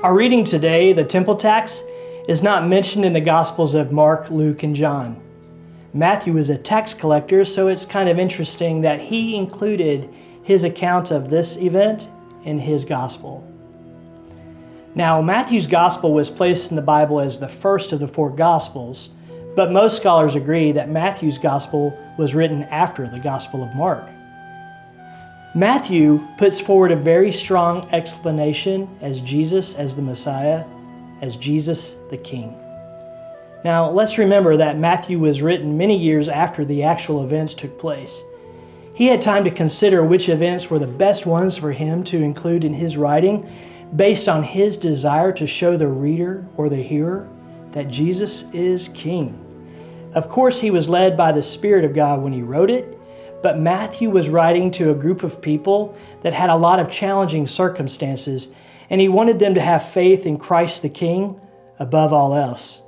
Our reading today, the temple tax, is not mentioned in the Gospels of Mark, Luke, and John. Matthew is a tax collector, so it's kind of interesting that he included his account of this event in his Gospel. Now, Matthew's Gospel was placed in the Bible as the first of the four Gospels, but most scholars agree that Matthew's Gospel was written after the Gospel of Mark. Matthew puts forward a very strong explanation as Jesus as the Messiah, as Jesus the King. Now, let's remember that Matthew was written many years after the actual events took place. He had time to consider which events were the best ones for him to include in his writing based on his desire to show the reader or the hearer that Jesus is King. Of course, he was led by the Spirit of God when he wrote it, but Matthew was writing to a group of people that had a lot of challenging circumstances, and he wanted them to have faith in Christ the King above all else.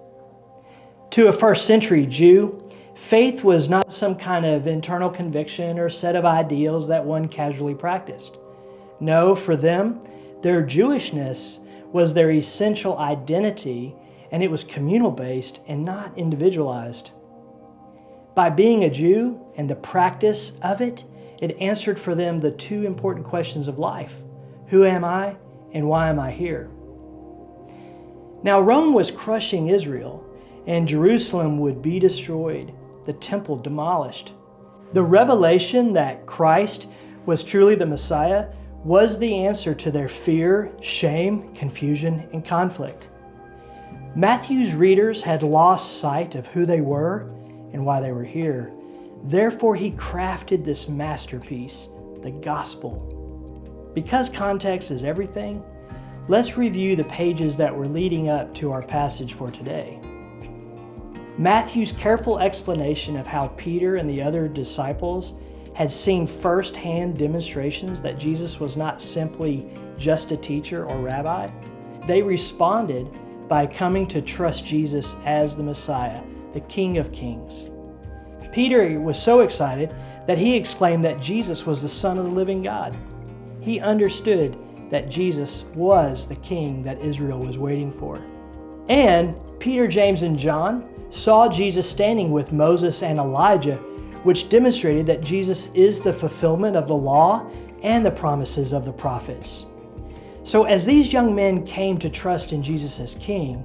To a first century Jew, faith was not some kind of internal conviction or set of ideals that one casually practiced. No, for them, their Jewishness was their essential identity, and it was communal-based and not individualized. By being a Jew and the practice of it, it answered for them the two important questions of life. Who am I and why am I here? Now, Rome was crushing Israel, and Jerusalem would be destroyed, the temple demolished. The revelation that Christ was truly the Messiah was the answer to their fear, shame, confusion, and conflict. Matthew's readers had lost sight of who they were and why they were here. Therefore, he crafted this masterpiece, the gospel. Because context is everything, let's review the pages that were leading up to our passage for today. Matthew's careful explanation of how Peter and the other disciples had seen firsthand demonstrations that Jesus was not simply just a teacher or rabbi. They responded by coming to trust Jesus as the Messiah, the King of Kings. Peter was so excited that he exclaimed that Jesus was the Son of the living God. He understood that Jesus was the King that Israel was waiting for. And Peter, James, and John saw Jesus standing with Moses and Elijah, which demonstrated that Jesus is the fulfillment of the law and the promises of the prophets. So as these young men came to trust in Jesus as King,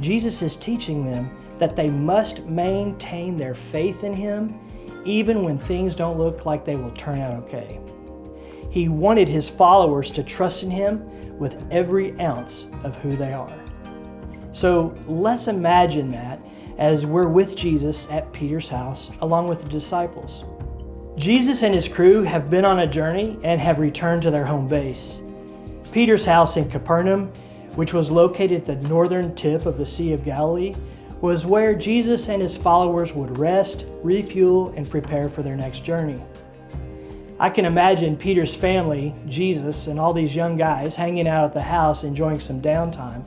Jesus is teaching them that they must maintain their faith in Him even when things don't look like they will turn out okay. He wanted His followers to trust in Him with every ounce of who they are. So let's imagine that as we're with Jesus at Peter's house along with the disciples. Jesus and his crew have been on a journey and have returned to their home base. Peter's house in Capernaum, which was located at the northern tip of the Sea of Galilee, was where Jesus and his followers would rest, refuel, and prepare for their next journey. I can imagine Peter's family, Jesus, and all these young guys hanging out at the house enjoying some downtime.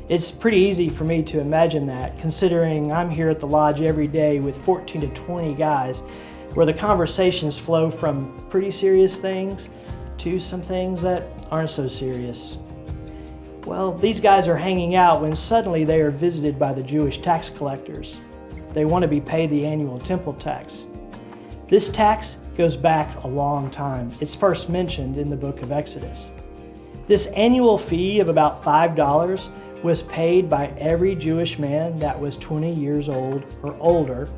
It's pretty easy for me to imagine that, considering I'm here at the lodge every day with 14 to 20 guys, where the conversations flow from pretty serious things to some things that aren't so serious. Well, these guys are hanging out when suddenly they are visited by the Jewish tax collectors. They want to be paid the annual temple tax. This tax goes back a long time. It's first mentioned in the book of Exodus. This annual fee of about $5 was paid by every Jewish man that was 20 years old or older,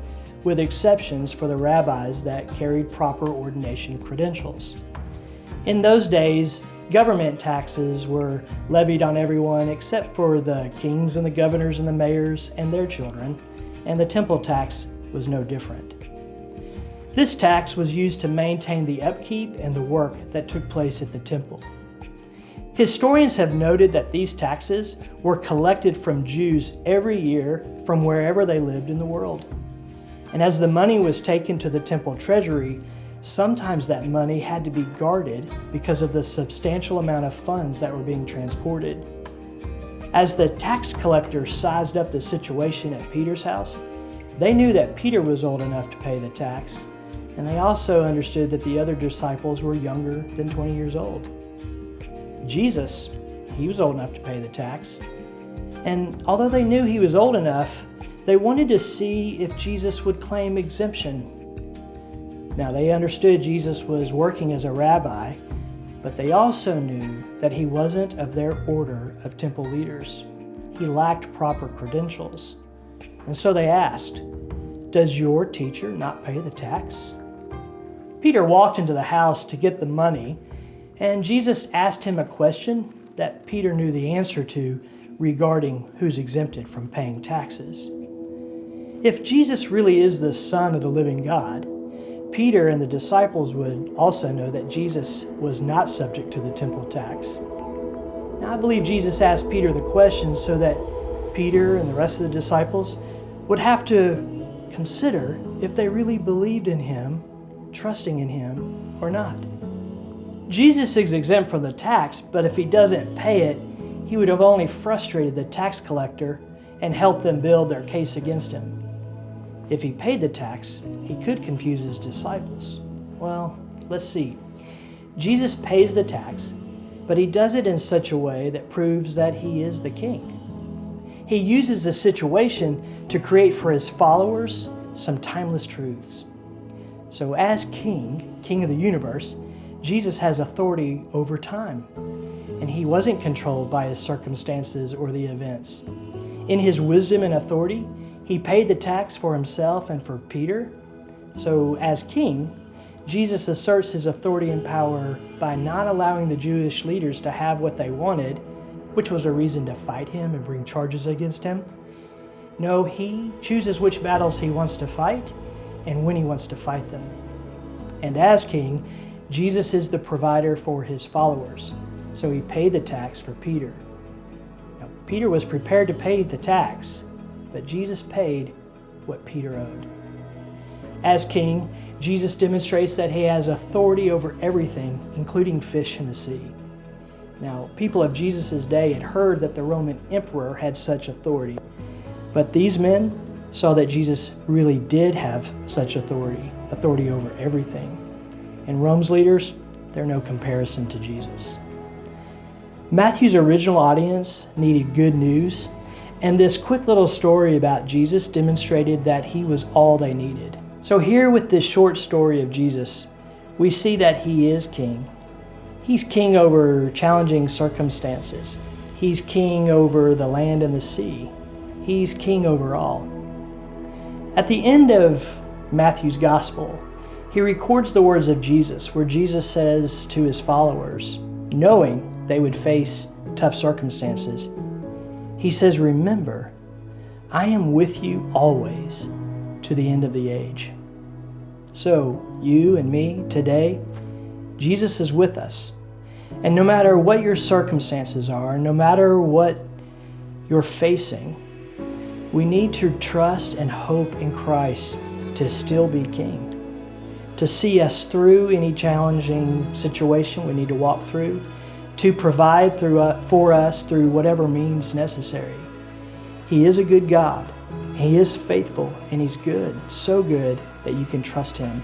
with exceptions for the rabbis that carried proper ordination credentials. In those days, government taxes were levied on everyone except for the kings and the governors and the mayors and their children, and the temple tax was no different. This tax was used to maintain the upkeep and the work that took place at the temple. Historians have noted that these taxes were collected from Jews every year from wherever they lived in the world. And as the money was taken to the temple treasury, sometimes that money had to be guarded because of the substantial amount of funds that were being transported. As the tax collectors sized up the situation at Peter's house, they knew that Peter was old enough to pay the tax, and they also understood that the other disciples were younger than 20 years old. Jesus, he was old enough to pay the tax. And although they knew he was old enough, they wanted to see if Jesus would claim exemption. Now, they understood Jesus was working as a rabbi, but they also knew that he wasn't of their order of temple leaders. He lacked proper credentials. And so they asked, "Does your teacher not pay the tax?" Peter walked into the house to get the money, and Jesus asked him a question that Peter knew the answer to regarding who's exempted from paying taxes. If Jesus really is the Son of the living God, Peter and the disciples would also know that Jesus was not subject to the temple tax. Now, I believe Jesus asked Peter the question so that Peter and the rest of the disciples would have to consider if they really believed in him, trusting in him, or not. Jesus is exempt from the tax, but if he doesn't pay it, he would have only frustrated the tax collector and helped them build their case against him. If he paid the tax, he could confuse his disciples. Well, let's see. Jesus pays the tax, but he does it in such a way that proves that he is the king. He uses the situation to create for his followers some timeless truths. So as king of the universe, Jesus has authority over time, and he wasn't controlled by his circumstances or the events. In his wisdom and authority, he paid the tax for himself and for Peter. So as king, Jesus asserts his authority and power by not allowing the Jewish leaders to have what they wanted, which was a reason to fight him and bring charges against him. No, he chooses which battles he wants to fight and when he wants to fight them. And as king, Jesus is the provider for his followers, so he paid the tax for Peter. Now, Peter was prepared to pay the tax, but Jesus paid what Peter owed. As king, Jesus demonstrates that he has authority over everything, including fish in the sea. Now, people of Jesus' day had heard that the Roman emperor had such authority, but these men saw that Jesus really did have such authority over everything. And Rome's leaders, they're no comparison to Jesus. Matthew's original audience needed good news, and this quick little story about Jesus demonstrated that he was all they needed. So here with this short story of Jesus, we see that he is king. He's king over challenging circumstances. He's king over the land and the sea. He's king over all. At the end of Matthew's gospel, he records the words of Jesus, where Jesus says to his followers, knowing they would face tough circumstances, he says, "Remember, I am with you always to the end of the age." So, you and me today, Jesus is with us. And no matter what your circumstances are, no matter what you're facing, we need to trust and hope in Christ to still be king, to see us through any challenging situation we need to walk through, to provide for us through whatever means necessary. He is a good God. He is faithful, and he's good, so good that you can trust him.